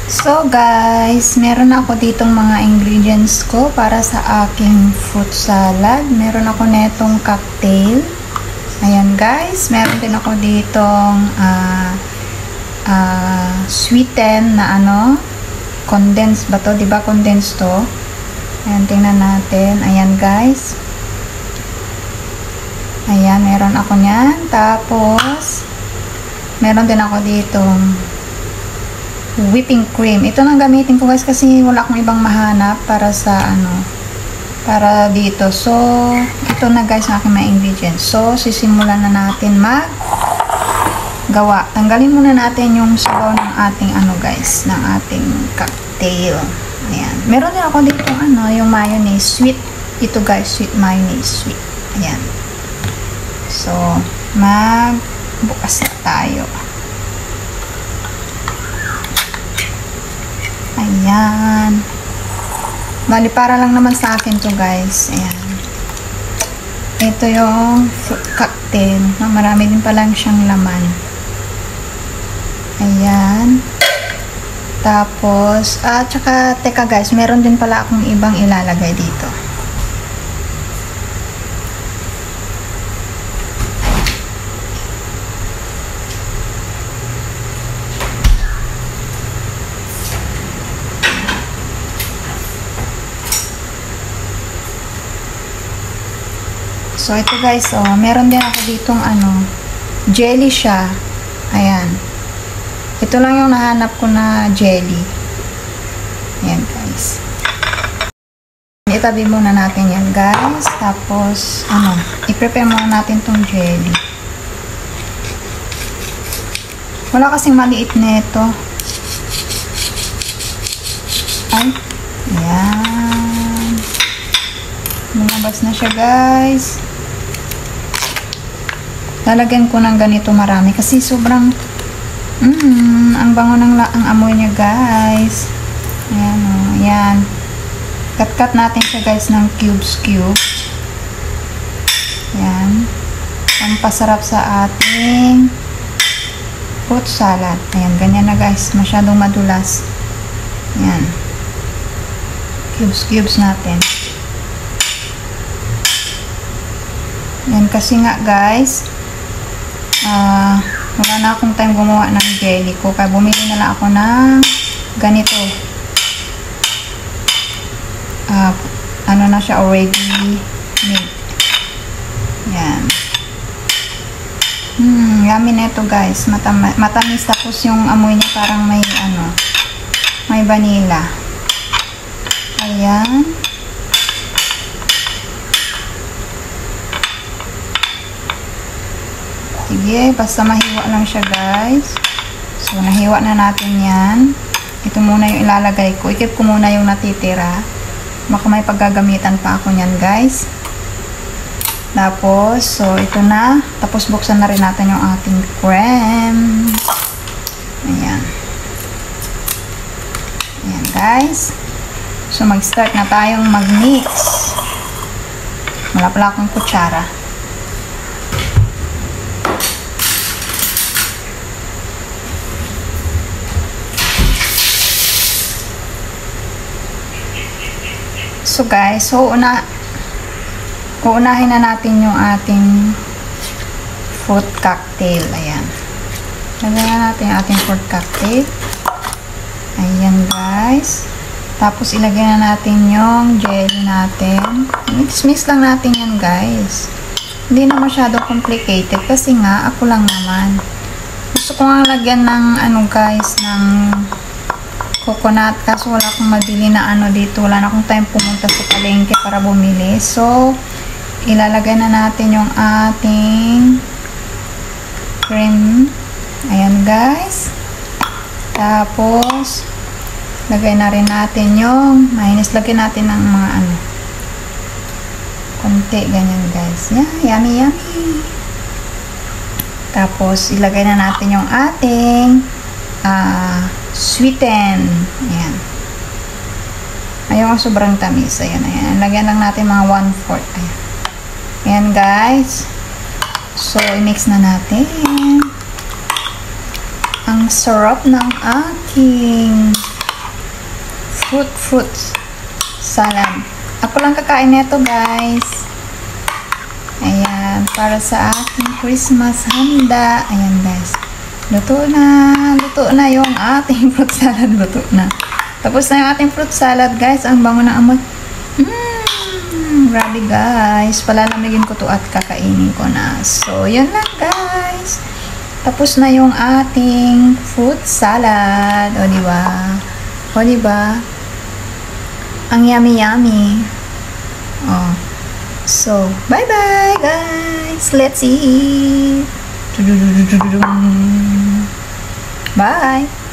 So guys, meron ako ditong mga ingredients ko para sa aking fruit salad. Meron ako netong cocktail. Ayan guys, meron din ako ditong sweeten na condensed ba to? Diba condensed to? Ayan, tingnan natin. Ayan guys. Ayan, meron ako niyan. Tapos, meron din ako ditong whipping cream. Ito nang gamitin ko guys kasi wala akong ibang mahanap para sa para dito. So, ito na guys ang aking mga ingredients. So, sisimulan na natin gawa. Tanggalin muna natin yung sabaw ng ating guys, ng ating cocktail. Ayan. Meron din ako dito yung mayonnaise sweet. Ito guys, sweet mayonnaise sweet. Ayan. So, magbukas na tayo. Ayan. Bali, para lang naman sa akin to guys. Ayan. Ito yung cocktail. Marami din pa lang siyang laman. Ayan. Tapos, tsaka, teka guys, meron din pala akong ibang ilalagay dito. So, ito guys, meron din ako ditong jelly siya. Ayan. Ito lang yung nahanap ko na jelly. Ayan guys. Itabi muna natin yan guys. Tapos, i-prepare muna natin tong jelly. Wala kasing maliit na ito. Ay. Ayan. Lumabas na siya guys. Lalagyan ko ng ganito marami kasi sobrang ang bango ng ang amoy niya guys. Ayan ayan. Cut natin siya guys ng cubes. Ayan. Pampasarap sa ating fruit salad. Ayan, ganyan na guys. Masyadong madulas. Ayan. Cubes natin. Ayan, kasi nga guys, wala na akong time gumawa ng jelly ko. Kaya bumili na lang ako ng ganito. Na siya already made. Yan. Yummy na ito guys. Matamis, tapos yung amoy niya parang may may vanilla. Ayan. Sige, basta mahiwa lang siya guys. So, nahiwa na natin yan. Ito muna yung ilalagay ko. I-keep ko muna yung natitira. Baka may paggagamitan pa ako nyan guys. Tapos, so ito na. Tapos buksan na rin natin yung ating cream. Ayan. Ayan guys. So, mag-start na tayong mag-mix. Wala pala akong kutsara. So guys, uunahin na natin yung ating fruit cocktail. Ayan. Lagyan na natin yung ating fruit cocktail. Ayan guys. Tapos ilagay na natin yung jelly natin. Mix lang natin yan guys. Hindi na masyadong complicated kasi nga ako lang naman. Gusto ko nga lagyan ng guys, ng coconut, kaso wala akong madili na dito. Wala na akong time pumunta sa palengke para bumili. So, ilalagay na natin yung ating cream. Ayan guys. Tapos, lagay na rin natin yung mayonnaise. Lagyan natin ng mga konti, ganyan guys. Yeah, yummy. Tapos, ilagay na natin yung ating sweeten. Ayan. Ayaw nga sobrang tamis. Ayan. Lagyan lang natin mga 1/4. Ayan guys. So, i-mix na natin. Ang sarap ng aking fruit salad. Ako lang kakain nito, guys. Ayan, para sa aking Christmas handa. Ayan, guys. Luto na yung ating fruit salad. Luto na. Tapos na yung ating fruit salad, guys. Ang bango na amoy. Grabe, guys. Palalamigin ko to at kakainin ko na. So, yun lang, guys. Tapos na yung ating fruit salad. O, diba? O, diba? Ang yummy. Oh. So, bye-bye, guys. Let's eat. Bye.